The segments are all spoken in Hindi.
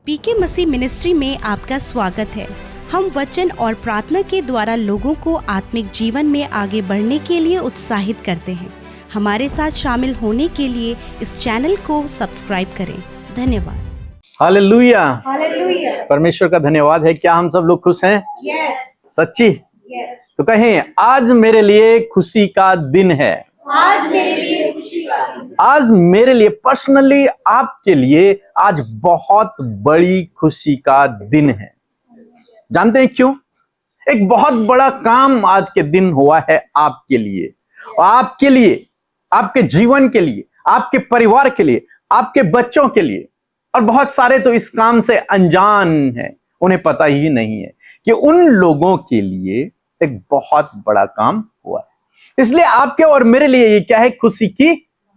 पीके मसीह मिनिस्ट्री में आपका स्वागत है। हम वचन और प्रार्थना के द्वारा लोगों को आत्मिक जीवन में आगे बढ़ने के लिए उत्साहित करते हैं। हमारे साथ शामिल होने के लिए इस चैनल को सब्सक्राइब करें। धन्यवाद। हालेलुया। हालेलुया। परमेश्वर का धन्यवाद है। क्या हम सब लोग खुश हैं? यस। सच्ची? यस। तो कहें, आज मेरे लिए खुशी का दिन है। आज मेरे लिए खुशी का दिन। आज मेरे लिए पर्सनली, आपके लिए आज बहुत बड़ी खुशी का दिन है। जानते हैं क्यों? एक बहुत बड़ा काम आज के दिन हुआ है आपके लिए, और आपके लिए, आपके जीवन के लिए, आपके परिवार के लिए, आपके बच्चों के लिए। और बहुत सारे तो इस काम से अनजान हैं, उन्हें पता ही नहीं है कि उन लोगों के लिए एक बहुत बड़ा काम हुआ है। इसलिए आपके और मेरे लिए ये क्या है? खुशी की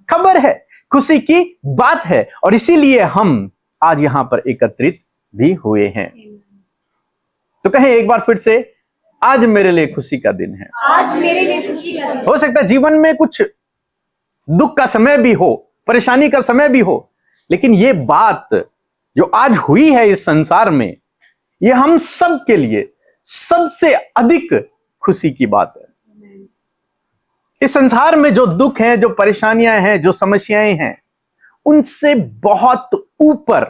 खबर है, खुशी की बात है। और इसीलिए हम आज यहां पर एकत्रित भी हुए हैं। तो कहें एक बार फिर से, आज मेरे लिए खुशी का दिन है। आज मेरे लिए खुशी का दिन। हो सकता है जीवन में कुछ दुख का समय भी हो, परेशानी का समय भी हो, लेकिन ये बात जो आज हुई है इस संसार में, ये हम सब के लिए सबसे अधिक खुशी की बात है। इस संसार में जो दुख हैं, जो परेशानियां हैं, जो समस्याएं हैं, उनसे बहुत ऊपर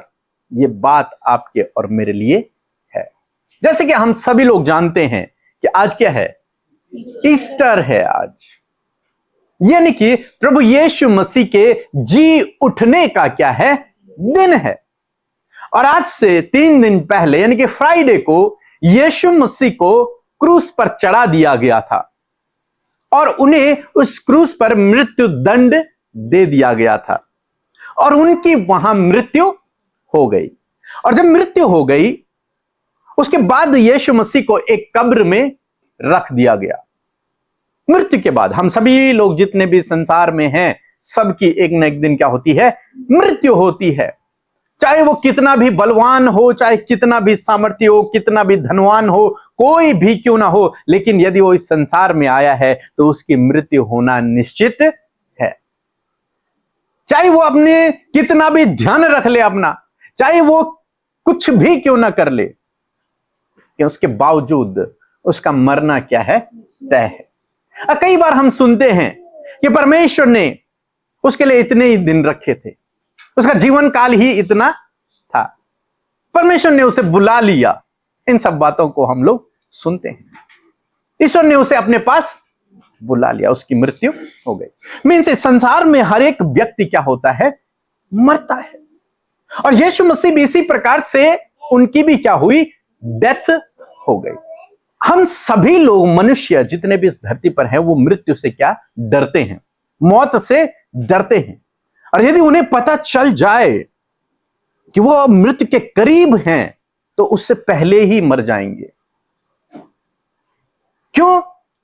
ये बात आपके और मेरे लिए है। जैसे कि हम सभी लोग जानते हैं कि आज क्या है? ईस्टर है आज। यानी कि प्रभु यीशु मसीह के जी उठने का क्या है? दिन है। और आज से 3 दिन पहले यानी कि फ्राइडे को यीशु मसीह को क्रूस पर चढ़ा दिया गया था, और उन्हें उस क्रूस पर मृत्यु दंड दे दिया गया था, और उनकी वहां मृत्यु हो गई। और जब मृत्यु हो गई, उसके बाद यीशु मसीह को एक कब्र में रख दिया गया। मृत्यु के बाद हम सभी लोग जितने भी संसार में हैं, सबकी एक न एक दिन क्या होती है? मृत्यु होती है। चाहे वो कितना भी बलवान हो, चाहे कितना भी सामर्थ्य हो, कितना भी धनवान हो, कोई भी क्यों ना हो, लेकिन यदि वो इस संसार में आया है तो उसकी मृत्यु होना निश्चित है। चाहे वो अपने कितना भी ध्यान रख ले अपना, चाहे वो कुछ भी क्यों ना कर ले, कि उसके बावजूद उसका मरना क्या है? तय है। कई बार हम सुनते हैं कि परमेश्वर ने उसके लिए इतने ही दिन रखे थे, उसका जीवन काल ही इतना था, परमेश्वर ने उसे बुला लिया। इन सब बातों को हम लोग सुनते हैं। ईश्वर ने उसे अपने पास बुला लिया, उसकी मृत्यु हो गई। मीन्स इस संसार में हर एक व्यक्ति क्या होता है? मरता है। और यीशु मसीह भी इसी प्रकार से उनकी भी क्या हुई? डेथ हो गई। हम सभी लोग, मनुष्य जितने भी इस धरती पर हैं, वो मृत्यु से क्या डरते हैं? मौत से डरते हैं। और यदि उन्हें पता चल जाए कि वो मृत्यु के करीब हैं, तो उससे पहले ही मर जाएंगे। क्यों?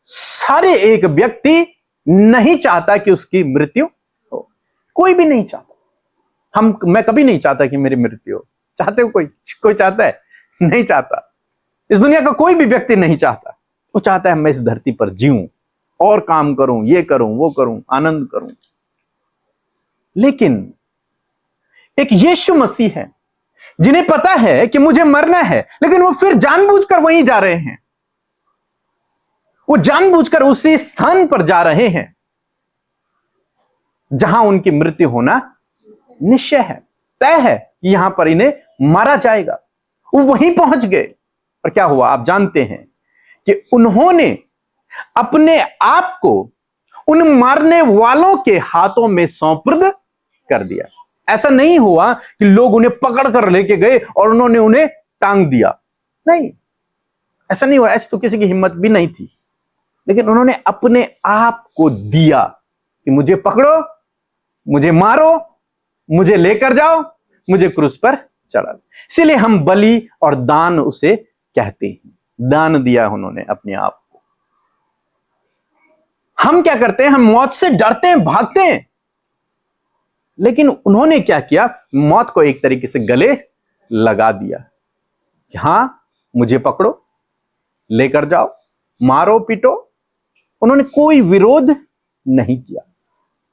सारे एक व्यक्ति नहीं चाहता कि उसकी मृत्यु हो। कोई भी नहीं चाहता। मैं कभी नहीं चाहता कि मेरी मृत्यु हो। चाहते हो? कोई चाहता है? नहीं चाहता। इस दुनिया का कोई भी व्यक्ति नहीं चाहता। वो चाहता है मैं इस धरती पर जीऊं और काम करूं, ये करूं, वो करूं, आनंद करूं। लेकिन एक यीशु मसीह है जिन्हें पता है कि मुझे मरना है, लेकिन वो फिर जानबूझकर वहीं जा रहे हैं। वो जानबूझकर उसी स्थान पर जा रहे हैं जहां उनकी मृत्यु होना निश्चय है, तय है कि यहां पर इन्हें मारा जाएगा। वो वहीं पहुंच गए। और क्या हुआ आप जानते हैं कि उन्होंने अपने आप को उन मारने वालों के हाथों में सौंपृद कर दिया। ऐसा नहीं हुआ कि लोग उन्हें पकड़ कर लेके गए और उन्होंने उन्हें टांग दिया। नहीं, ऐसा नहीं हुआ। ऐसी तो किसी की हिम्मत भी नहीं थी। लेकिन उन्होंने अपने आप को दिया कि मुझे पकड़ो, मुझे मारो, मुझे लेकर जाओ, मुझे क्रूस पर चढ़ा दो। इसीलिए हम बलि और दान उसे कहते हैं। दान दिया उन्होंने अपने आप को। हम क्या करते हैं? हम मौत से डरते हैं, भागते हैं। लेकिन उन्होंने क्या किया? मौत को एक तरीके से गले लगा दिया कि हां, मुझे पकड़ो, लेकर जाओ, मारो, पीटो। उन्होंने कोई विरोध नहीं किया,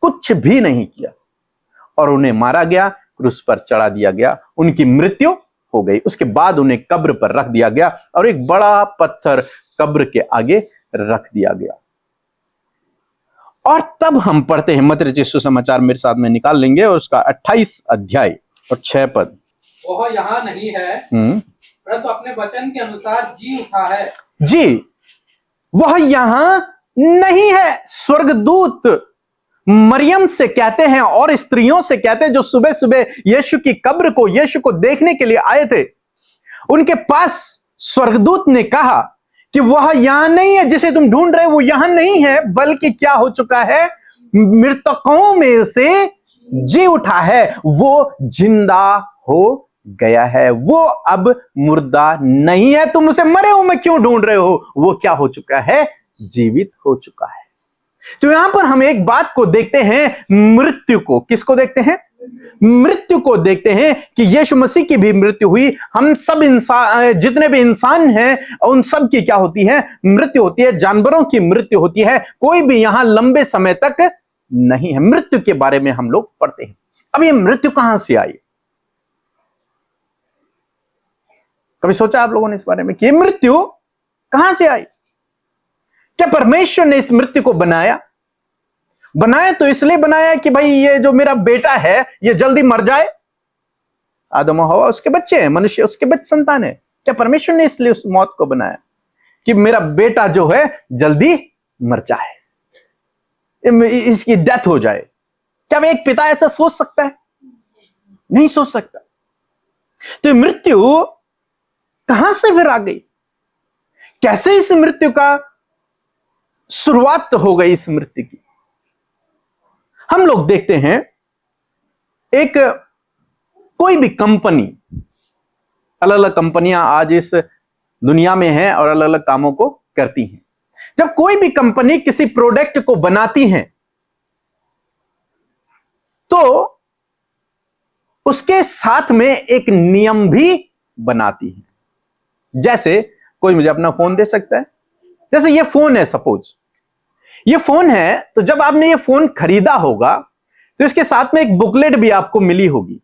कुछ भी नहीं किया, और उन्हें मारा गया, क्रूस पर चढ़ा दिया गया। उनकी मृत्यु हो गई। उसके बाद उन्हें कब्र पर रख दिया गया और एक बड़ा पत्थर कब्र के आगे रख दिया गया। और तब हम पढ़ते हैं मत्ती रचित सुसमाचार, मेरे साथ में निकाल लेंगे, और उसका 28 अध्याय और 6 पद। वह यहाँ नहीं है, परंतु अपने वचन के अनुसार जी उठा है। जी, वह यहां नहीं है। स्वर्गदूत मरियम से कहते हैं और स्त्रियों से कहते हैं जो सुबह सुबह यीशु की कब्र को, यीशु को देखने के लिए आए थे। उनके पास स्वर्गदूत ने कहा कि वह यहां नहीं है, जिसे तुम ढूंढ रहे हो वो यहां नहीं है, बल्कि क्या हो चुका है, मृतकों में से जी उठा है। वो जिंदा हो गया है, वो अब मुर्दा नहीं है। तुम उसे मरे हुए में क्यों ढूंढ रहे हो? वो क्या हो चुका है, जीवित हो चुका है। तो यहां पर हम एक बात को देखते हैं, मृत्यु को। किसको देखते हैं? मृत्यु को देखते हैं कि यीशु मसीह की भी मृत्यु हुई। हम सब इंसान, जितने भी इंसान हैं, उन सब की क्या होती है, मृत्यु होती है। जानवरों की मृत्यु होती है। कोई भी यहां लंबे समय तक नहीं है। मृत्यु के बारे में हम लोग पढ़ते हैं। अब ये मृत्यु कहां से आई? कभी सोचा आप लोगों ने इस बारे में कि ये मृत्यु कहां से आई? क्या परमेश्वर ने इस मृत्यु को बनाया? बनाया तो इसलिए बनाया कि भाई ये जो मेरा बेटा है ये जल्दी मर जाए। आदम और हवा उसके बच्चे हैं, मनुष्य उसके बच्चे संतान है। क्या परमेश्वर ने इसलिए उस मौत को बनाया कि मेरा बेटा जो है जल्दी मर जाए, इसकी डेथ हो जाए? क्या एक पिता ऐसा सोच सकता है? नहीं सोच सकता। तो मृत्यु कहां से फिर आ गई? कैसे इस मृत्यु का शुरुआत हो गई? इस मृत्यु की हम लोग देखते हैं, एक कोई भी कंपनी, अलग अलग कंपनियां आज इस दुनिया में हैं और अलग अलग कामों को करती हैं। जब कोई भी कंपनी किसी प्रोडक्ट को बनाती है तो उसके साथ में एक नियम भी बनाती है। जैसे कोई मुझे अपना फोन दे सकता है, जैसे ये फोन है, सपोज ये फोन है, तो जब आपने ये फोन खरीदा होगा तो इसके साथ में एक बुकलेट भी आपको मिली होगी,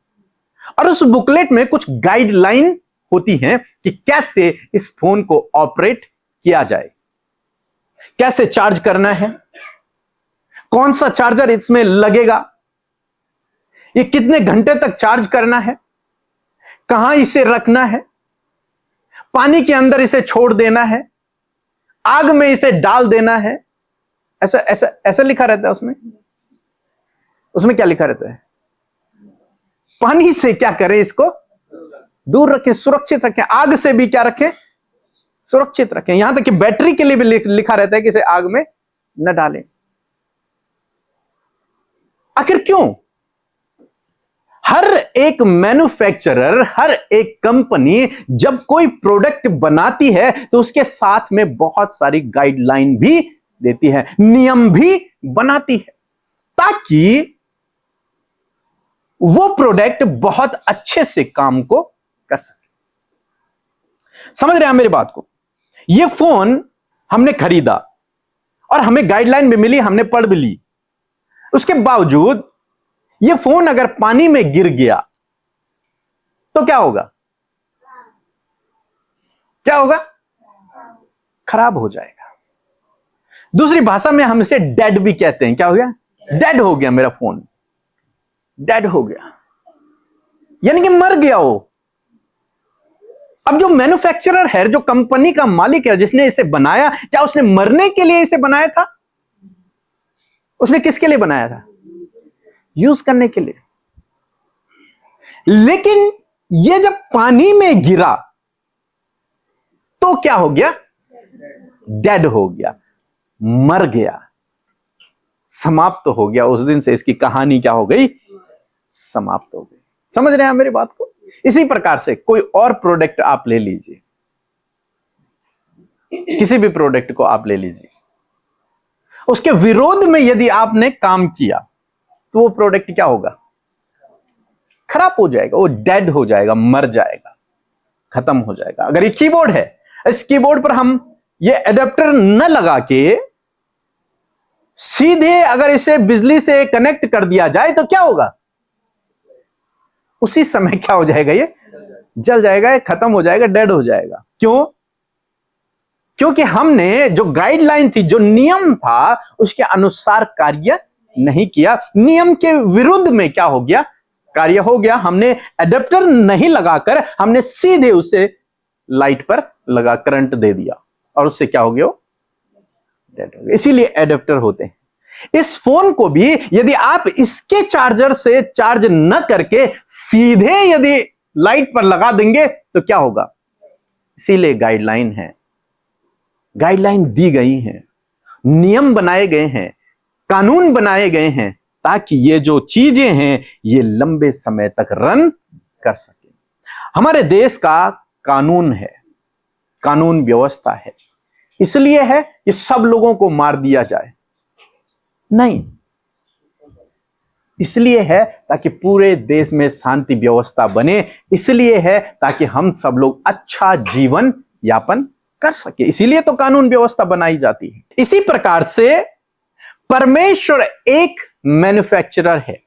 और उस बुकलेट में कुछ गाइडलाइन होती हैं कि कैसे इस फोन को ऑपरेट किया जाए, कैसे चार्ज करना है, कौन सा चार्जर इसमें लगेगा, ये कितने घंटे तक चार्ज करना है, कहां इसे रखना है, पानी के अंदर इसे छोड़ देना है, आग में इसे डाल देना है। ऐसा ऐसा ऐसा लिखा रहता है उसमें। उसमें क्या लिखा रहता है? पानी से क्या करें, इसको दूर रखें, सुरक्षित रखें। आग से भी क्या रखें, सुरक्षित रखें। यहां तक कि बैटरी के लिए भी लिखा रहता है कि इसे आग में न डालें। आखिर क्यों? हर एक मैन्युफैक्चरर, हर एक कंपनी जब कोई प्रोडक्ट बनाती है तो उसके साथ में बहुत सारी गाइडलाइन भी देती है, नियम भी बनाती है, ताकि वो प्रोडक्ट बहुत अच्छे से काम को कर सके। समझ रहे हैं मेरी बात को? ये फोन हमने खरीदा और हमें गाइडलाइन भी मिली, हमने पढ़ भी ली। उसके बावजूद ये फोन अगर पानी में गिर गया तो क्या होगा? क्या होगा? खराब हो जाएगा। दूसरी भाषा में हम इसे डेड भी कहते हैं। क्या हो गया? डेड हो गया मेरा फोन, डेड हो गया, यानी कि मर गया वो। अब जो मैन्युफैक्चरर है, जो कंपनी का मालिक है, जिसने इसे बनाया, क्या उसने मरने के लिए इसे बनाया था? उसने किसके लिए बनाया था? यूज करने के लिए। लेकिन ये जब पानी में गिरा तो क्या हो गया? डेड हो गया, मर गया, समाप्त हो गया। उस दिन से इसकी कहानी क्या हो गई? समाप्त हो गई। समझ रहे हैं मेरी बात को? इसी प्रकार से कोई और प्रोडक्ट आप ले लीजिए, किसी भी प्रोडक्ट को आप ले लीजिए, उसके विरोध में यदि आपने काम किया तो वो प्रोडक्ट क्या होगा? खराब हो जाएगा, वो डेड हो जाएगा, मर जाएगा, खत्म हो जाएगा। अगर ये कीबोर्ड है, इस कीबोर्ड पर हम ये एडेप्टर न लगा के सीधे अगर इसे बिजली से कनेक्ट कर दिया जाए तो क्या होगा? उसी समय क्या हो जाएगा? ये जल जाएगा, खत्म हो जाएगा, डेड हो जाएगा। क्यों? क्योंकि हमने जो गाइडलाइन थी, जो नियम था, उसके अनुसार कार्य नहीं किया। नियम के विरुद्ध में क्या हो गया? कार्य हो गया। हमने एडेप्टर नहीं लगाकर हमने सीधे उसे लाइट पर लगा करंट दे दिया और उससे क्या हो गया? डेड हो गया। इसीलिए एडेप्टर होते हैं। इस फोन को भी यदि आप इसके चार्जर से चार्ज न करके सीधे यदि लाइट पर लगा देंगे तो क्या होगा? इसीलिए गाइडलाइन है, गाइडलाइन दी गई हैं, नियम बनाए गए हैं, कानून बनाए गए हैं ताकि ये जो चीजें हैं ये लंबे समय तक रन कर सके। हमारे देश का कानून है, कानून व्यवस्था है, इसलिए है कि सब लोगों को मार दिया जाए? नहीं, इसलिए है ताकि पूरे देश में शांति व्यवस्था बने, इसलिए है ताकि हम सब लोग अच्छा जीवन यापन कर सके। इसीलिए तो कानून व्यवस्था बनाई जाती है। इसी प्रकार से परमेश्वर एक मैन्युफैक्चरर है,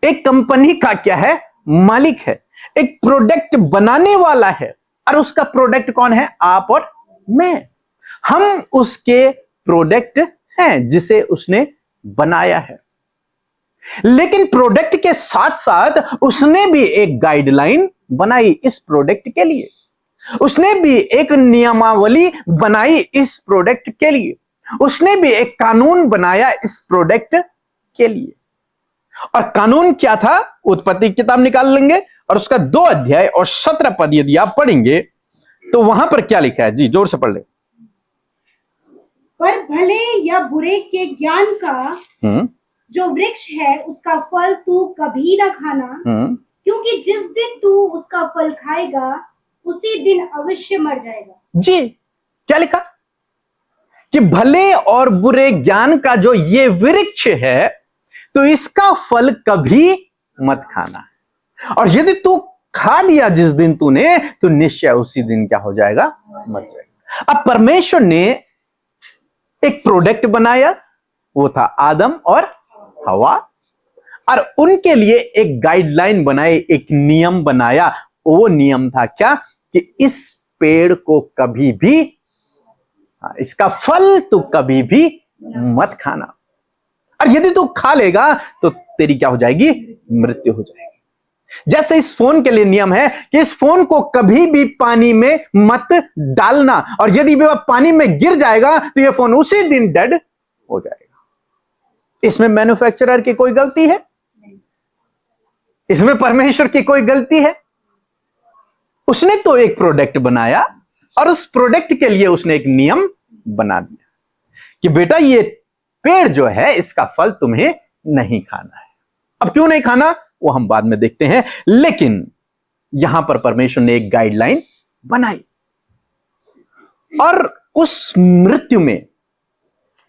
एक कंपनी का क्या है? मालिक है, एक प्रोडक्ट बनाने वाला है। और उसका प्रोडक्ट कौन है? आप और मैं। हम उसके प्रोडक्ट हैं जिसे उसने बनाया है। लेकिन प्रोडक्ट के साथ साथ उसने भी एक गाइडलाइन बनाई इस प्रोडक्ट के लिए, उसने भी एक नियमावली बनाई इस प्रोडक्ट के लिए, उसने भी एक कानून बनाया इस प्रोडक्ट के लिए। और कानून क्या था? उत्पत्ति किताब निकाल लेंगे और उसका 2 अध्याय और 17 पद यदि आप पढ़ेंगे तो वहां पर क्या लिखा है? जी जोर से पढ़ ले। पर भले या बुरे के ज्ञान का जो वृक्ष है उसका फल तू कभी ना खाना, क्योंकि जिस दिन तू उसका फल खाएगा उसी दिन अवश्य मर जाएगा। जी क्या लिखा? कि भले और बुरे ज्ञान का जो ये वृक्ष है तो इसका फल कभी मत खाना, और यदि तू खा दिया जिस दिन तूने तो निश्चय उसी दिन क्या हो जाएगा? मर जाएगा। अब परमेश्वर ने एक प्रोडक्ट बनाया, वो था आदम और हवा, और उनके लिए एक गाइडलाइन बनाई, एक नियम बनाया। वो नियम था क्या? कि इस पेड़ को कभी भी, इसका फल तू कभी भी मत खाना, और यदि तू खा लेगा तो तेरी क्या हो जाएगी? मृत्यु हो जाएगी। जैसे इस फोन के लिए नियम है कि इस फोन को कभी भी पानी में मत डालना, और यदि वह पानी में गिर जाएगा तो यह फोन उसी दिन डेड हो जाएगा। इसमें मैन्युफैक्चरर की कोई गलती है? इसमें परमेश्वर की कोई गलती है? उसने तो एक प्रोडक्ट बनाया और उस प्रोडक्ट के लिए उसने एक नियम बना दिया कि बेटा ये पेड़ जो है इसका फल तुम्हें नहीं खाना है। अब क्यों नहीं खाना वो हम बाद में देखते हैं, लेकिन यहां पर परमेश्वर ने एक गाइडलाइन बनाई, और उस मृत्यु में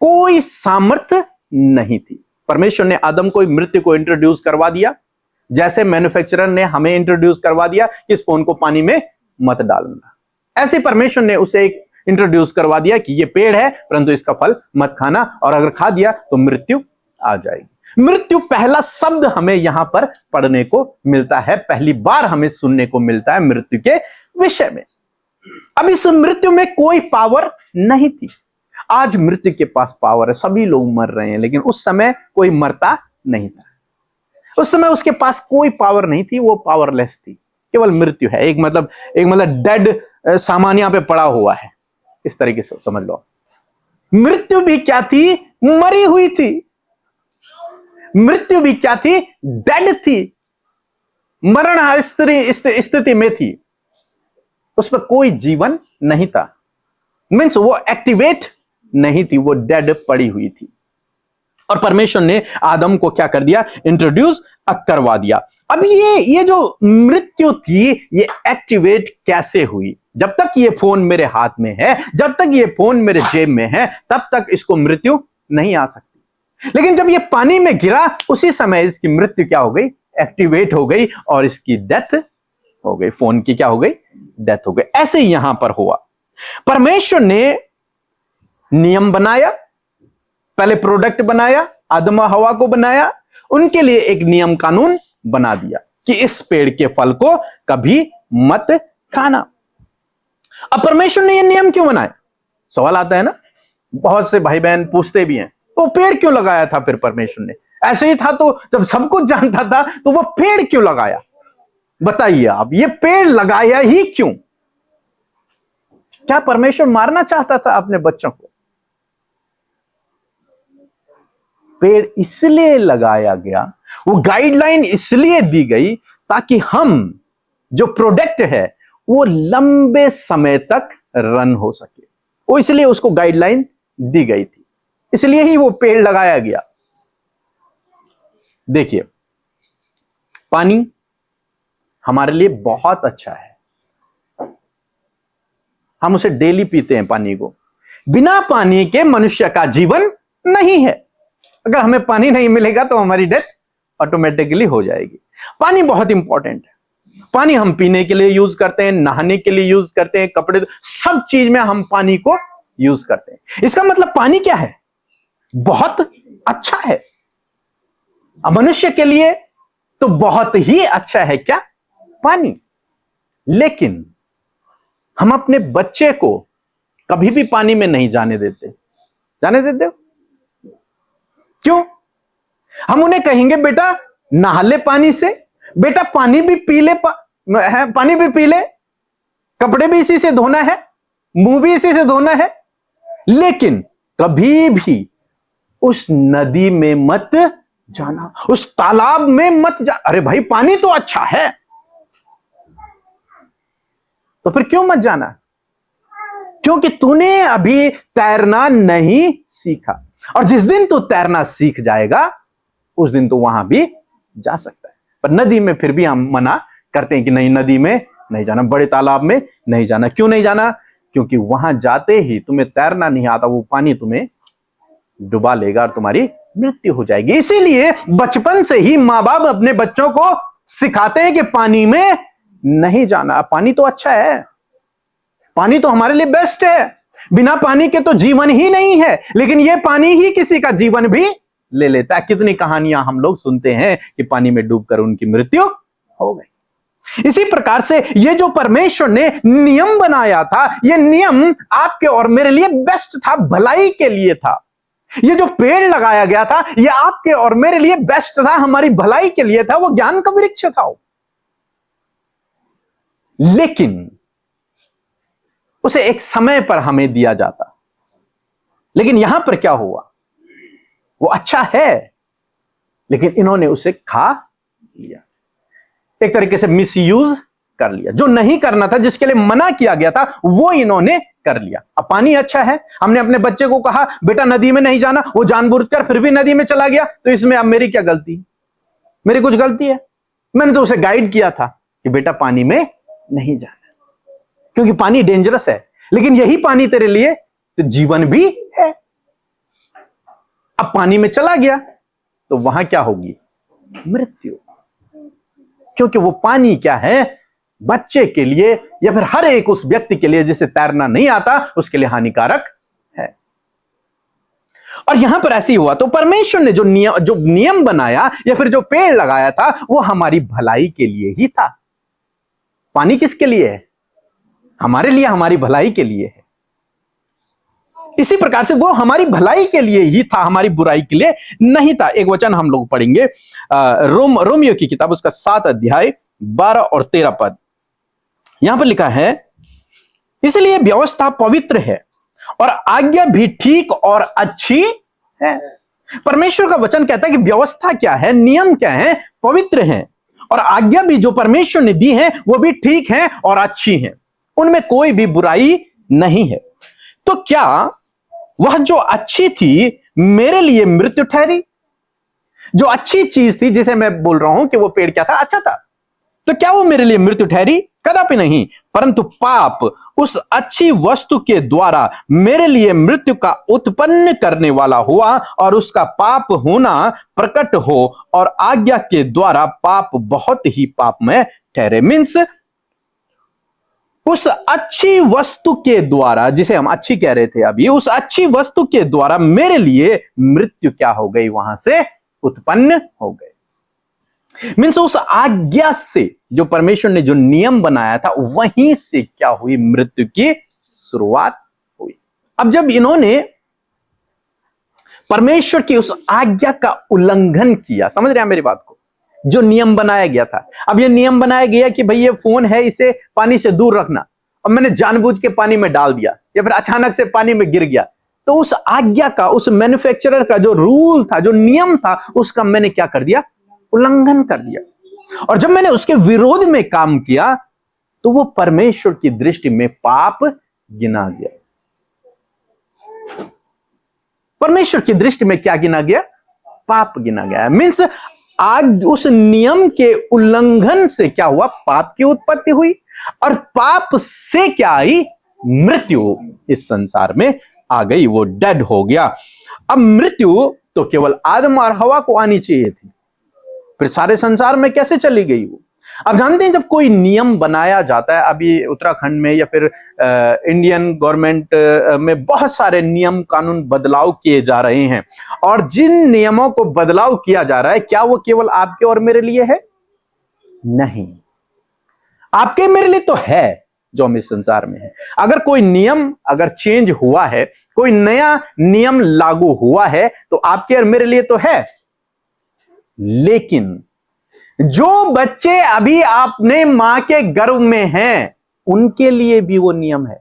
कोई सामर्थ्य नहीं थी। परमेश्वर ने आदम को मृत्यु को इंट्रोड्यूस करवा दिया, जैसे मैन्युफैक्चरर ने हमें इंट्रोड्यूस करवा दिया कि इस फोन को पानी में मत डालना, ऐसे परमेश्वर ने उसे एक इंट्रोड्यूस करवा दिया कि ये पेड़ है परंतु इसका फल मत खाना, और अगर खा दिया तो मृत्यु आ जाएगी। मृत्यु पहला शब्द हमें यहां पर पढ़ने को मिलता है, पहली बार हमें सुनने को मिलता है मृत्यु के विषय में। अब इस मृत्यु में कोई पावर नहीं थी। आज मृत्यु के पास पावर है, सभी लोग मर रहे हैं, लेकिन उस समय कोई मरता नहीं था। उस समय उसके पास कोई पावर नहीं थी, वो पावरलेस थी। केवल मृत्यु है, एक मतलब डेड सामान यहां पे पड़ा हुआ है, इस तरीके से समझ लो। मृत्यु भी क्या थी? मरी हुई थी। मृत्यु भी क्या थी? डेड थी, मरण स्थिति में थी। उस पर कोई जीवन नहीं था, मीन्स वो एक्टिवेट नहीं थी, वो डेड पड़ी हुई थी। और परमेश्वर ने आदम को क्या कर दिया? इंट्रोड्यूस करवा दिया। अब ये जो मृत्यु थी ये एक्टिवेट कैसे हुई? जब तक ये फोन मेरे हाथ में है, जब तक ये फोन मेरे जेब में है, तब तक इसको मृत्यु नहीं आ सकती। लेकिन जब ये पानी में गिरा उसी समय इसकी मृत्यु क्या हो गई? एक्टिवेट हो गई, और इसकी डेथ हो गई। फोन की क्या हो गई? डेथ हो गई। ऐसे ही यहां पर हुआ। परमेश्वर ने नियम बनाया, पहले प्रोडक्ट बनाया, आदम और हवा को बनाया, उनके लिए एक नियम कानून बना दिया कि इस पेड़ के फल को कभी मत खाना। अब परमेश्वर ने यह नियम क्यों बनाया? सवाल आता है ना, बहुत से भाई बहन पूछते भी हैं, वो पेड़ क्यों लगाया था फिर परमेश्वर ने? ऐसे ही था तो जब सब कुछ जानता था तो वो पेड़ क्यों लगाया? बताइए आप, ये पेड़ लगाया ही क्यों? क्या परमेश्वर मारना चाहता था अपने बच्चों को? पेड़ इसलिए लगाया गया, वो गाइडलाइन इसलिए दी गई ताकि हम जो प्रोडक्ट है वो लंबे समय तक रन हो सके। वो इसलिए उसको गाइडलाइन दी गई थी, इसलिए ही वो पेड़ लगाया गया। देखिए, पानी हमारे लिए बहुत अच्छा है, हम उसे डेली पीते हैं पानी को। बिना पानी के मनुष्य का जीवन नहीं है। अगर हमें पानी नहीं मिलेगा तो हमारी डेथ ऑटोमेटिकली हो जाएगी। पानी बहुत इंपॉर्टेंट है। पानी हम पीने के लिए यूज करते हैं, नहाने के लिए यूज करते हैं, कपड़े, सब चीज में हम पानी को यूज करते हैं। इसका मतलब पानी क्या है? बहुत अच्छा है। मनुष्य के लिए तो बहुत ही अच्छा है क्या? पानी। लेकिन हम अपने बच्चे को कभी भी पानी में नहीं जाने देते। जाने देते हो? क्यों? हम उन्हें कहेंगे बेटा नहा ले पानी से, बेटा पानी भी पी ले, पानी भी पी ले, कपड़े भी इसी से धोना है, मुंह भी इसी से धोना है, लेकिन कभी भी उस नदी में मत जाना, उस तालाब में मत जा। अरे भाई पानी तो अच्छा है, तो फिर क्यों मत जाना? क्योंकि तूने अभी तैरना नहीं सीखा। और जिस दिन तू तैरना सीख जाएगा उस दिन तो वहां भी जा सकता है। पर नदी में फिर भी हम मना करते हैं कि नहीं, नदी में नहीं जाना, बड़े तालाब में नहीं जाना। क्यों नहीं जाना? क्योंकि वहां जाते ही तुम्हें तैरना नहीं आता, वो पानी तुम्हें डुबा लेगा और तुम्हारी मृत्यु हो जाएगी। इसीलिए बचपन से ही मां बाप अपने बच्चों को सिखाते हैं कि पानी में नहीं जाना। पानी तो अच्छा है, पानी तो हमारे लिए बेस्ट है, बिना पानी के तो जीवन ही नहीं है, लेकिन यह पानी ही किसी का जीवन भी ले लेता है। कितनी कहानियां हम लोग सुनते हैं कि पानी में डूबकर उनकी मृत्यु हो गई। इसी प्रकार से यह जो परमेश्वर ने नियम बनाया था, यह नियम आपके और मेरे लिए बेस्ट था, भलाई के लिए था। यह जो पेड़ लगाया गया था यह आपके और मेरे लिए बेस्ट था, हमारी भलाई के लिए था, वो ज्ञान का वृक्ष था। लेकिन उसे एक समय पर हमें दिया जाता। लेकिन यहां पर क्या हुआ? वो अच्छा है लेकिन इन्होंने उसे खा लिया, एक तरीके से मिसयूज कर लिया। जो नहीं करना था, जिसके लिए मना किया गया था, वो इन्होंने कर लिया। अब पानी अच्छा है, हमने अपने बच्चे को कहा बेटा नदी में नहीं जाना, वो जानबूझकर फिर भी नदी में चला गया, तो इसमें अब मेरी क्या गलती? मेरी कुछ गलती है? मैंने तो उसे गाइड किया था कि बेटा पानी में नहीं जाना, क्योंकि पानी डेंजरस है। लेकिन यही पानी तेरे लिए तो जीवन भी है। अब पानी में चला गया तो वहां क्या होगी? मृत्यु। क्योंकि वो पानी क्या है? बच्चे के लिए या फिर हर एक उस व्यक्ति के लिए जिसे तैरना नहीं आता, उसके लिए हानिकारक है। और यहां पर ऐसे ही हुआ। तो परमेश्वर ने जो नियम बनाया या फिर जो पेड़ लगाया था, वो हमारी भलाई के लिए ही था। पानी किसके लिए है? हमारे लिए, हमारी भलाई के लिए है। इसी प्रकार से वो हमारी भलाई के लिए ही था, हमारी बुराई के लिए नहीं था। एक वचन हम लोग पढ़ेंगे, रोमियो की किताब, उसका 7 अध्याय 12 और 13 पद। यहां पर लिखा है, इसलिए व्यवस्था पवित्र है और आज्ञा भी ठीक और अच्छी है। परमेश्वर का वचन कहता है कि व्यवस्था क्या है, नियम क्या है? पवित्र है। और आज्ञा भी जो परमेश्वर ने दी है वो भी ठीक है और अच्छी है, उनमें कोई भी बुराई नहीं है। तो क्या वह जो अच्छी थी मेरे लिए मृत्यु ठहरी? जो अच्छी चीज थी, जिसे मैं बोल रहा हूं कि वो पेड़ क्या था? अच्छा था, तो क्या वो मेरे लिए मृत्यु ठहरी? कदापि नहीं। परंतु पाप उस अच्छी वस्तु के द्वारा मेरे लिए मृत्यु का उत्पन्न करने वाला हुआ और उसका पाप होना प्रकट हो और आज्ञा के द्वारा पाप बहुत ही पापमय ठहरे। मीन्स उस अच्छी वस्तु के द्वारा, जिसे हम अच्छी कह रहे थे अभी, उस अच्छी वस्तु के द्वारा मेरे लिए मृत्यु क्या हो गई? वहां से उत्पन्न हो गई। मीन्स उस आज्ञा से, जो परमेश्वर ने जो नियम बनाया था, वहीं से क्या हुई? मृत्यु की शुरुआत हुई। अब जब इन्होंने परमेश्वर की उस आज्ञा का उल्लंघन किया, समझ रहे हैं मेरी बात को, जो नियम बनाया गया था, अब ये नियम बनाया गया कि भाई ये फोन है, इसे पानी से दूर रखना, अब मैंने जानबूझ के पानी में डाल दिया या फिर अचानक से पानी में गिर गया, तो उस आज्ञा का, उस मैन्युफैक्चरर का जो रूल था, जो नियम था, उसका मैंने क्या कर दिया? उल्लंघन कर दिया। और जब मैंने उसके विरोध में काम किया तो वो परमेश्वर की दृष्टि में पाप गिना गया। परमेश्वर की दृष्टि में क्या गिना गया? पाप गिना गया। मीन्स आज उस नियम के उल्लंघन से क्या हुआ? पाप की उत्पत्ति हुई, और पाप से क्या आई? मृत्यु इस संसार में आ गई, वो डेड हो गया। अब मृत्यु तो केवल आदम और हवा को आनी चाहिए थी, फिर सारे संसार में कैसे चली गई वो? आप जानते हैं, जब कोई नियम बनाया जाता है, अभी उत्तराखंड में या फिर इंडियन गवर्नमेंट में बहुत सारे नियम कानून बदलाव किए जा रहे हैं, और जिन नियमों को बदलाव किया जा रहा है, क्या वो केवल आपके और मेरे लिए है? नहीं, आपके मेरे लिए तो है, जो हम इस संसार में है। अगर कोई नियम अगर चेंज हुआ है, कोई नया नियम लागू हुआ है, तो आपके और मेरे लिए तो है। लेकिन जो बच्चे अभी अपने मां के गर्भ में हैं, उनके लिए भी वो नियम है।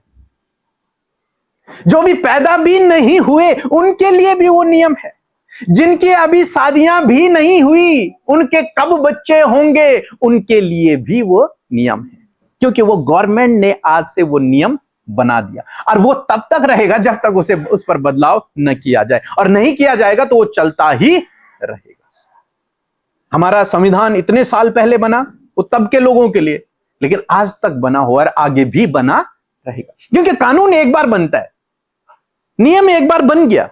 जो भी पैदा भी नहीं हुए, उनके लिए भी वो नियम है। जिनकी अभी शादियां भी नहीं हुई, उनके कब बच्चे होंगे, उनके लिए भी वो नियम है। क्योंकि वो गवर्नमेंट ने आज से वो नियम बना दिया, और वो तब तक रहेगा जब तक उस पर बदलाव न किया जाए, और नहीं किया जाएगा तो वो चलता ही रहेगा। हमारा संविधान इतने साल पहले बना, वो तब के लोगों के लिए, लेकिन आज तक बना हुआ और आगे भी बना रहेगा। क्योंकि कानून एक बार बनता है, नियम एक बार बन गया,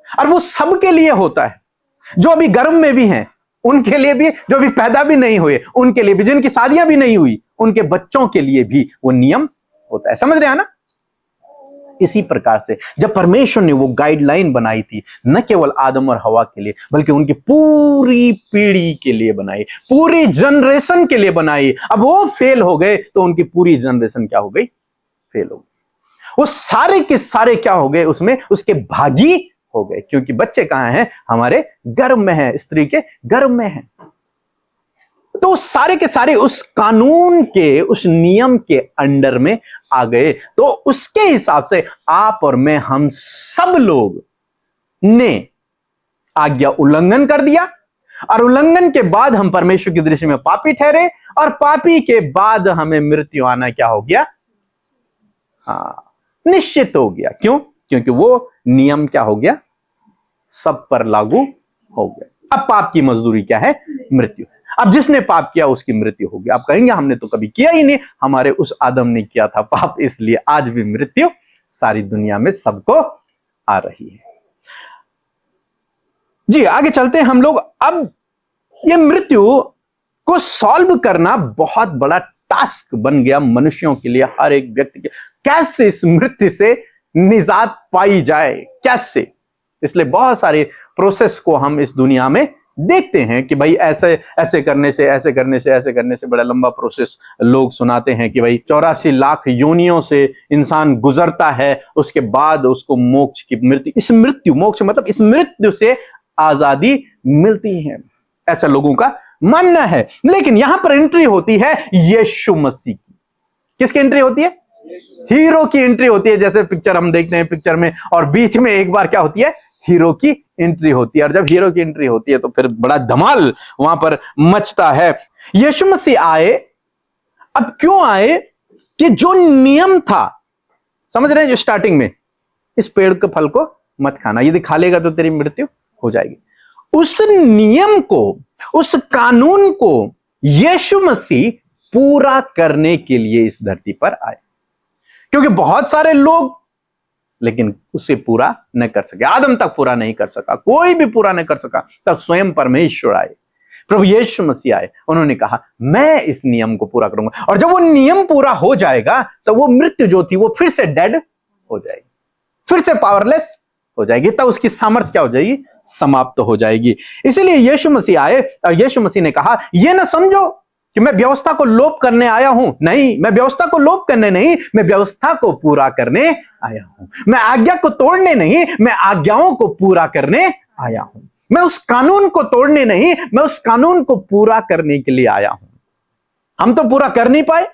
और वो सबके लिए होता है। जो अभी गर्भ में भी हैं उनके लिए भी, जो अभी पैदा भी नहीं हुए उनके लिए भी, जिनकी शादियां भी नहीं हुई उनके बच्चों के लिए भी वो नियम होता है। समझ रहे हैं ना? इसी प्रकार से जब परमेश्वर ने वो गाइडलाइन बनाई थी, न केवल आदम और हवा के लिए, बल्कि उनकी पूरी पीढ़ी के लिए बनाई, पूरी जनरेशन के लिए बनाई। अब वो फेल हो गए तो उनकी पूरी जनरेशन क्या हो गई? फेल हो गई। वो सारे के सारे क्या हो गए? उसमें उसके भागी हो गए, क्योंकि बच्चे कहां हैं? हमारे गर्भ में हैं, स्त्री के गर्भ में हैं। तो सारे के सारे उस कानून के, उस नियम के अंडर में आ गए। तो उसके हिसाब से आप और मैं, हम सब लोग ने आज्ञा उल्लंघन कर दिया, और उल्लंघन के बाद हम परमेश्वर की दृष्टि में पापी ठहरे, और पापी के बाद हमें मृत्यु आना क्या हो गया? निश्चित हो गया। क्यों? क्योंकि वो नियम क्या हो गया? सब पर लागू हो गया। अब पाप की मजदूरी क्या है? मृत्यु। अब जिसने पाप किया उसकी मृत्यु होगी। आप कहेंगे हमने तो कभी किया ही नहीं, हमारे उस आदम ने किया था पाप, इसलिए आज भी मृत्यु सारी दुनिया में सबको आ रही है। जी आगे चलते हैं हम लोग। अब ये मृत्यु को सॉल्व करना बहुत बड़ा टास्क बन गया मनुष्यों के लिए, हर एक व्यक्ति के। कैसे इस मृत्यु से निजात पाई जाए, कैसे? इसलिए बहुत सारे प्रोसेस को हम इस दुनिया में देखते हैं कि भाई ऐसे करने से बड़ा लंबा प्रोसेस लोग सुनाते हैं कि भाई 84 लाख योनियों से इंसान गुजरता है, उसके बाद उसको मोक्ष की मोक्ष मतलब इस मृत्यु से आजादी मिलती है, ऐसा लोगों का मानना है। लेकिन यहां पर एंट्री होती है यीशु मसीह की। किसकी एंट्री होती है? हीरो की एंट्री होती है। जैसे पिक्चर हम देखते हैं, पिक्चर में और बीच में एक बार क्या होती है? हीरो की एंट्री होती है। और जब हीरो की एंट्री होती है तो फिर बड़ा धमाल वहां पर मचता है। यीशु मसीह आए। अब क्यों आए? कि जो नियम था, समझ रहे हैं, जो स्टार्टिंग में, इस पेड़ के फल को मत खाना, यदि खा लेगा तो तेरी मृत्यु हो जाएगी, उस नियम को, उस कानून को यीशु मसीह पूरा करने के लिए इस धरती पर आए। क्योंकि बहुत सारे लोग, लेकिन उसे पूरा न कर सके। आदम तक पूरा नहीं कर सका, कोई भी पूरा नहीं कर सका। तब स्वयं परमेश्वर आए, प्रभु यीशु मसीह आए। उन्होंने कहा मैं इस नियम को पूरा करूंगा। और जब वो नियम पूरा हो जाएगा तो वो मृत्यु जो थी वो फिर से डेड हो जाएगी, फिर से पावरलेस हो जाएगी, तब उसकी सामर्थ्य क्या हो जाएगी, समाप्त हो जाएगी। इसीलिए यीशु मसीह आए और यीशु मसीह ने कहा, यह ना समझो कि मैं व्यवस्था को लोप करने आया हूं। नहीं, मैं व्यवस्था को लोप करने नहीं, मैं व्यवस्था को पूरा करने आया हूं। मैं आज्ञा को तोड़ने नहीं, मैं आज्ञाओं को पूरा करने आया हूं। मैं उस कानून को तोड़ने नहीं, मैं उस कानून को पूरा करने के लिए आया हूं। हम तो पूरा कर नहीं पाए,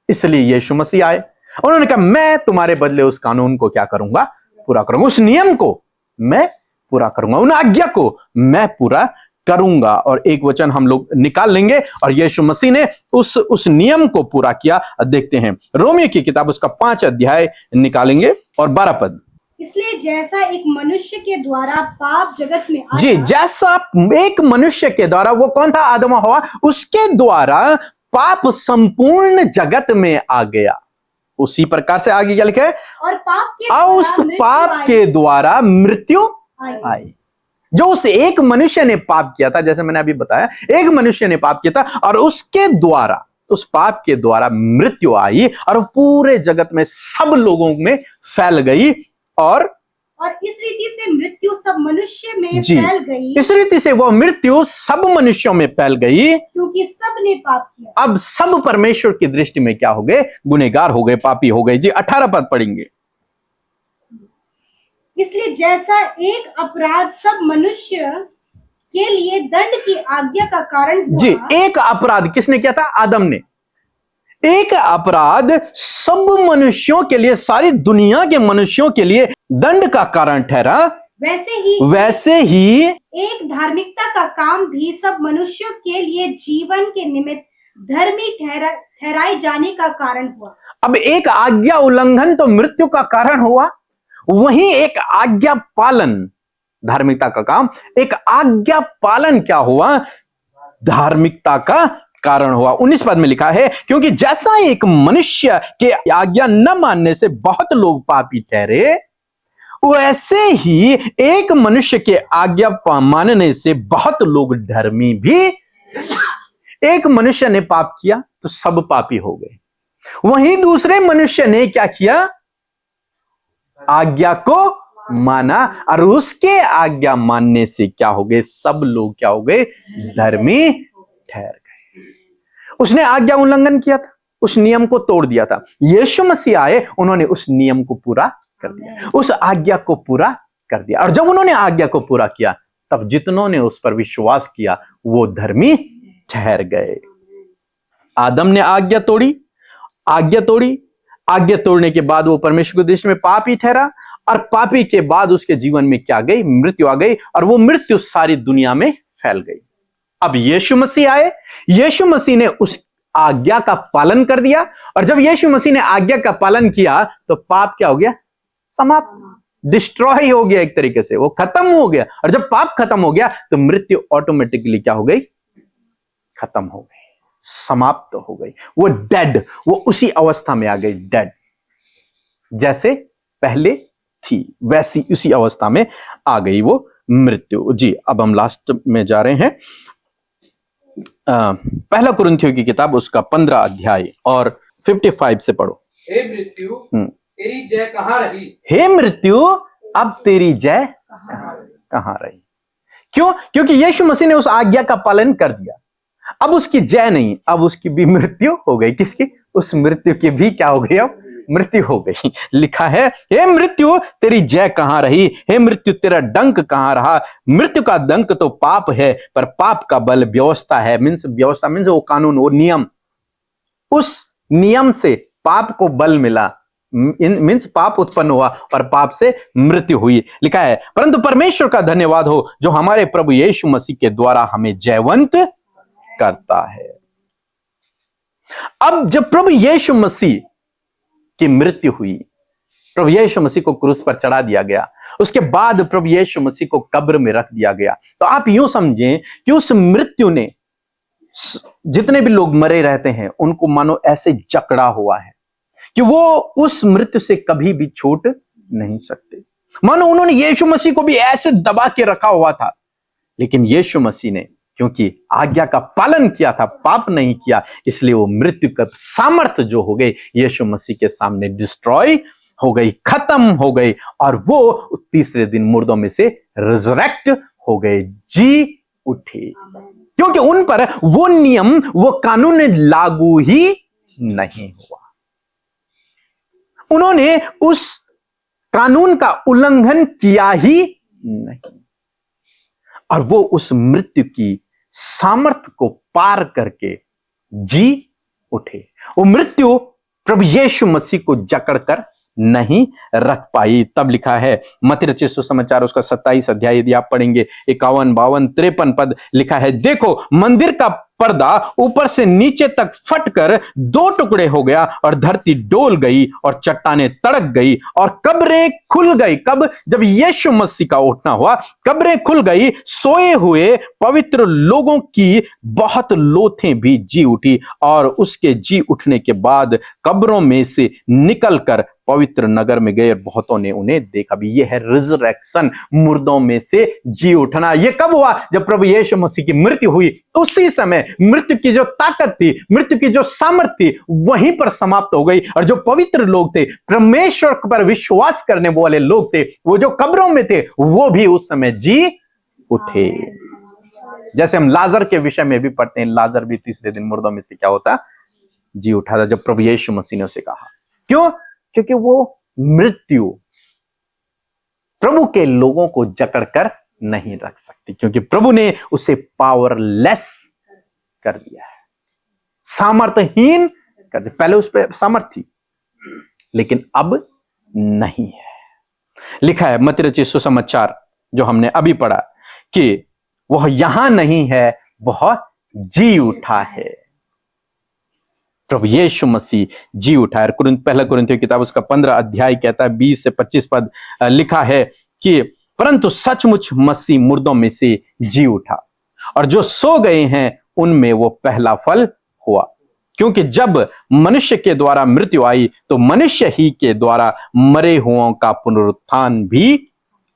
इसलिए यीशु मसीह आए। उन्होंने कहा, मैं तुम्हारे बदले उस कानून को क्या करूंगा, पूरा करूंगा। उस नियम को मैं पूरा करूंगा, उन आज्ञा को मैं पूरा करूंगा। और एक वचन हम लोग निकाल लेंगे, और यीशु मसीह ने उस नियम को पूरा किया। देखते हैं रोमियो की किताब, उसका 5 अध्याय निकालेंगे और 12 पद। इसलिए जैसा एक मनुष्य के द्वारा पाप जगत में आया, जी, जैसा एक मनुष्य के द्वारा, वो कौन था, आदम हवा, उसके द्वारा पाप संपूर्ण जगत में आ गया, उसी प्रकार से आगे क्या लिखा है, और उस पाप के द्वारा मृत्यु आई। जो उस एक मनुष्य ने पाप किया था, जैसे मैंने अभी बताया, एक मनुष्य ने पाप किया था और उसके द्वारा, उस पाप के द्वारा मृत्यु आई और पूरे जगत में सब लोगों में फैल गई। और इस रीति से मृत्यु सब मनुष्य में फैल गई। इस रीति से वो मृत्यु सब मनुष्यों में फैल गई, क्योंकि सब ने पाप किया। अब सब परमेश्वर की दृष्टि में क्या हो गए, गुनहगार हो गए, पापी हो गए। जी, 18 पद पढ़ेंगे। इसलिए जैसा एक अपराध सब मनुष्य के लिए दंड की आज्ञा का कारण हुआ। जी, एक अपराध किसने किया था, आदम ने। एक अपराध सब मनुष्यों के लिए, सारी दुनिया के मनुष्यों के लिए दंड का कारण ठहरा, वैसे ही एक धार्मिकता का काम भी सब मनुष्यों के लिए जीवन के निमित्त धर्मी ठहराए जाने का कारण हुआ। अब एक आज्ञा उल्लंघन तो मृत्यु का कारण हुआ, वहीं एक आज्ञा पालन, धार्मिकता का काम, एक आज्ञा पालन क्या हुआ, धार्मिकता का कारण हुआ। 19 पद में लिखा है, क्योंकि जैसा एक मनुष्य के आज्ञा न मानने से बहुत लोग पापी ठहरे, वैसे ही एक मनुष्य के आज्ञा मानने से बहुत लोग धर्मी भी। एक मनुष्य ने पाप किया तो सब पापी हो गए, वहीं दूसरे मनुष्य ने क्या किया, आज्ञा को माना और उसके आज्ञा मानने से क्या हो गए, सब लोग क्या हो गए, धर्मी ठहर गए। उसने आज्ञा उल्लंघन किया था, उस नियम को तोड़ दिया था। यीशु मसीह आए, उन्होंने उस नियम को पूरा कर दिया, उस आज्ञा को पूरा कर दिया। और जब उन्होंने आज्ञा को पूरा किया, तब जितनों ने उस पर विश्वास किया वो धर्मी ठहर गए। आदम ने आज्ञा तोड़ी, आज्ञा तोड़ने के बाद वो परमेश्वर की दृष्टि में पापी ठहरा, और पापी के बाद उसके जीवन में क्या गई, मृत्यु आ गई, और वो मृत्यु सारी दुनिया में फैल गई। अब यीशु मसीह आए, यीशु मसीह ने उस आज्ञा का पालन कर दिया, और जब यीशु मसीह ने आज्ञा का पालन किया तो पाप क्या हो गया, समाप्त, डिस्ट्रॉय हो गया, एक तरीके से वो खत्म हो गया। और जब पाप खत्म हो गया तो मृत्यु ऑटोमेटिकली क्या हो गई, खत्म हो गई, समाप्त हो गई। वो डेड, वो उसी अवस्था में आ गई, डेड, जैसे पहले थी वैसी उसी अवस्था में आ गई वो मृत्यु। जी, अब हम लास्ट में जा रहे हैं, पहला कुरिन्थियों की किताब, उसका 15 अध्याय और 55 से पढ़ो। हे मृत्यु, तेरी जय कहाँ रही? हे मृत्यु, अब तेरी जय कहाँ रही? क्यों? क्योंकि यीशु मसीह ने उस आज्ञा का पालन कर दिया। अब उसकी जय नहीं, अब उसकी भी मृत्यु हो गई। किसकी? उस मृत्यु की भी क्या हो गई, अब मृत्यु हो गई। लिखा है, हे मृत्यु तेरी जय कहाँ रही, हे मृत्यु तेरा डंक कहाँ रहा। मृत्यु का डंक तो पाप है, पर पाप का बल व्यवस्था है। व्यवस्था मीन्स वो कानून, वो नियम, उस नियम से पाप को बल मिला, मीन्स पाप उत्पन्न हुआ और पाप से मृत्यु हुई। लिखा है, परंतु परमेश्वर का धन्यवाद हो जो हमारे प्रभु यीशु मसीह के द्वारा हमें जयवंत करता है। अब जब प्रभु यीशु मसीह की मृत्यु हुई, प्रभु यीशु मसीह को क्रूस पर चढ़ा दिया गया, उसके बाद प्रभु यीशु मसीह को कब्र में रख दिया गया, तो आप यूं समझें कि उस मृत्यु ने जितने भी लोग मरे रहते हैं उनको मानो ऐसे जकड़ा हुआ है कि वो उस मृत्यु से कभी भी छूट नहीं सकते। मानो उन्होंने यीशु मसीह को भी ऐसे दबा के रखा हुआ था, लेकिन यीशु मसीह ने क्योंकि आज्ञा का पालन किया था, पाप नहीं किया, इसलिए वो मृत्यु का सामर्थ्य जो हो गई यीशु मसीह के सामने डिस्ट्रॉय हो गई, खत्म हो गई, और वो तीसरे दिन मुर्दों में से रिजरेक्ट हो गए, जी उठे। क्योंकि उन पर वो नियम, वो कानून लागू ही नहीं हुआ। उन्होंने उस कानून का उल्लंघन किया ही नहीं, और वो उस मृत्यु की सामर्थ्य को पार करके जी उठे। वो मृत्यु प्रभु यीशु मसीह को जकड़कर नहीं रख पाई। तब लिखा है मत्ती रचित सुसमाचार उसका 27 अध्याय, यदि आप पढ़ेंगे 51, 52, 53 पद, लिखा है, देखो मंदिर का पर्दा ऊपर से नीचे तक फटकर 2 टुकड़े हो गया, और धरती डोल गई और चट्टानें तड़क गई और कब्रें खुल गई। कब? जब यीशु मसीह का उठना हुआ, कब्रें खुल गई। सोए हुए पवित्र लोगों की बहुत लोथें भी जी उठी, और उसके जी उठने के बाद कब्रों में से निकलकर पवित्र नगर में गए, बहुतों ने उन्हें देखा भी। यह है रिजरेक्शन, मुर्दों में से जी उठना। यह कब हुआ? जब प्रभु यीशु मसीह की मृत्यु हुई। उसी समय मृत्यु की जो ताकत थी, मृत्यु की जो सामर्थ्य थी, वहीं पर समाप्त हो गई, और जो पवित्र लोग थे, परमेश्वर पर विश्वास करने वाले लोग थे, वो जो कब्रों में थे, वो भी उस समय जी उठे। जैसे हम लाजर के विषय में भी पढ़ते हैं, लाजर भी तीसरे दिन मुर्दों में से क्या होता? जी उठा था, जब प्रभु यीशु मसीह ने उसे कहा। क्यों? क्योंकि वो मृत्यु प्रभु के लोगों को जकड़कर नहीं रख सकती, क्योंकि प्रभु ने उसे पावरलेस कर दिया है, सामर्थ्यहीन कर दिया। पहले उस पर सामर्थ्य थी, लेकिन अब नहीं है। लिखा है मत्ती रचित सुसमाचार जो हमने अभी पढ़ा, कि वह यहां नहीं है, वह जी उठा है। प्रभु यीशु मसीह जी उठा है। पहला कुरिन्थियों की किताब उसका 15 अध्याय कहता है, 20 से 25 पद, लिखा है कि परंतु सचमुच मसीह मुर्दों में से जी उठा, और जो सो गए हैं उनमें वो पहला फल हुआ। क्योंकि जब मनुष्य के द्वारा मृत्यु आई, तो मनुष्य ही के द्वारा मरे हुओं का पुनरुत्थान भी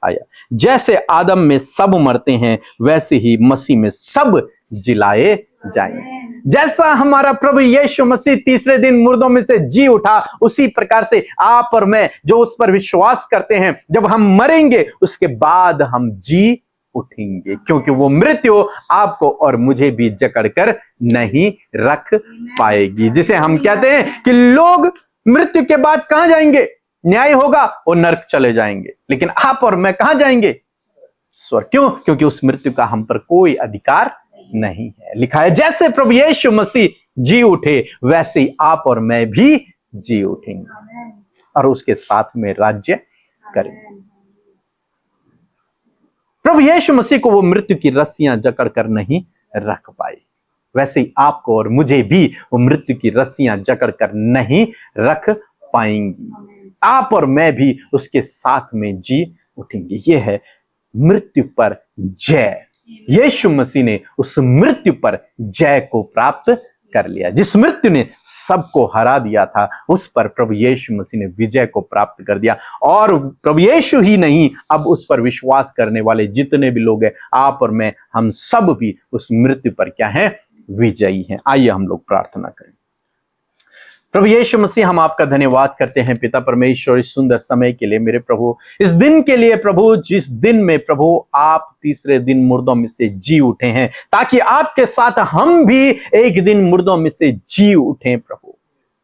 आया। जैसे आदम में सब मरते हैं, वैसे ही मसीह में सब जिलाए जाएंगे। जैसा हमारा प्रभु यीशु मसीह तीसरे दिन मुर्दों में से जी उठा, उसी प्रकार से आप और मैं जो उस पर विश्वास करते हैं, जब हम मरेंगे उसके बाद हम जी उठेंगे, क्योंकि वो मृत्यु आपको और मुझे भी जकड़कर नहीं रख पाएगी। जिसे हम कहते हैं कि लोग मृत्यु के बाद कहां जाएंगे? न्याय होगा, वो नरक चले जाएंगे, लेकिन आप और मैं कहां जाएंगे? स्वर्ग। क्यों? क्योंकि उस मृत्यु का हम पर कोई अधिकार नहीं है। लिखा है जैसे प्रभु यीशु मसीह जी उठे, वैसे ही आप और मैं भी जी उठेंगे और उसके साथ में राज्य करेंगे। प्रभु यीशु मसीह को वो मृत्यु की रस्सियां जकड़ कर नहीं रख पाई, वैसे ही आपको और मुझे भी वो मृत्यु की रस्सियां जकड़ कर नहीं रख पाएंगी। आप और मैं भी उसके साथ में जी उठेंगे। यह है मृत्यु पर जय। यीशु मसीह ने उस मृत्यु पर जय को प्राप्त कर लिया। जिस मृत्यु ने सबको हरा दिया था, उस पर प्रभु यीशु मसीह ने विजय को प्राप्त कर दिया। और प्रभु यीशु ही नहीं, अब उस पर विश्वास करने वाले जितने भी लोग हैं, आप और मैं, हम सब भी उस मृत्यु पर क्या हैं? विजयी हैं। आइए हम लोग प्रार्थना करें। प्रभु यीशु मसीह, हम आपका धन्यवाद करते हैं पिता परमेश्वर, इस सुंदर समय के लिए मेरे प्रभु, इस दिन के लिए प्रभु, जिस दिन में प्रभु आप तीसरे दिन मुर्दों में से जी उठे हैं, ताकि आपके साथ हम भी एक दिन मुर्दों में से जी उठें प्रभु।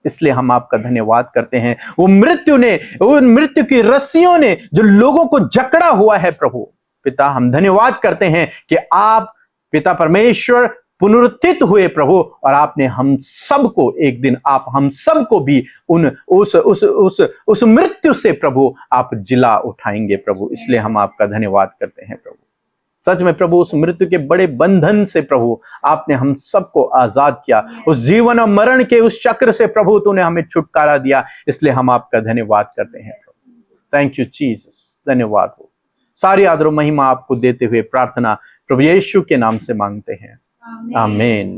इसलिए हम आपका धन्यवाद करते हैं। वो मृत्यु ने, उन मृत्यु की रस्सियों ने जो लोगों को जकड़ा हुआ है प्रभु पिता, हम धन्यवाद करते हैं कि आप पिता परमेश्वर पुनरुत्थित हुए प्रभु, और आपने हम सबको एक दिन, आप हम सबको भी उस मृत्यु से प्रभु आप जिला उठाएंगे प्रभु। इसलिए हम आपका धन्यवाद करते हैं प्रभु। सच में प्रभु, उस मृत्यु के बड़े बंधन से प्रभु आपने हम सबको आजाद किया। उस जीवन और मरण के उस चक्र से प्रभु तूने हमें छुटकारा दिया। इसलिए हम आपका धन्यवाद करते हैं प्रभु। Thank you Jesus. धन्यवाद हो। सारी आदर और महिमा आपको देते हुए प्रार्थना प्रभु यीशु के नाम से मांगते हैं। आमीन।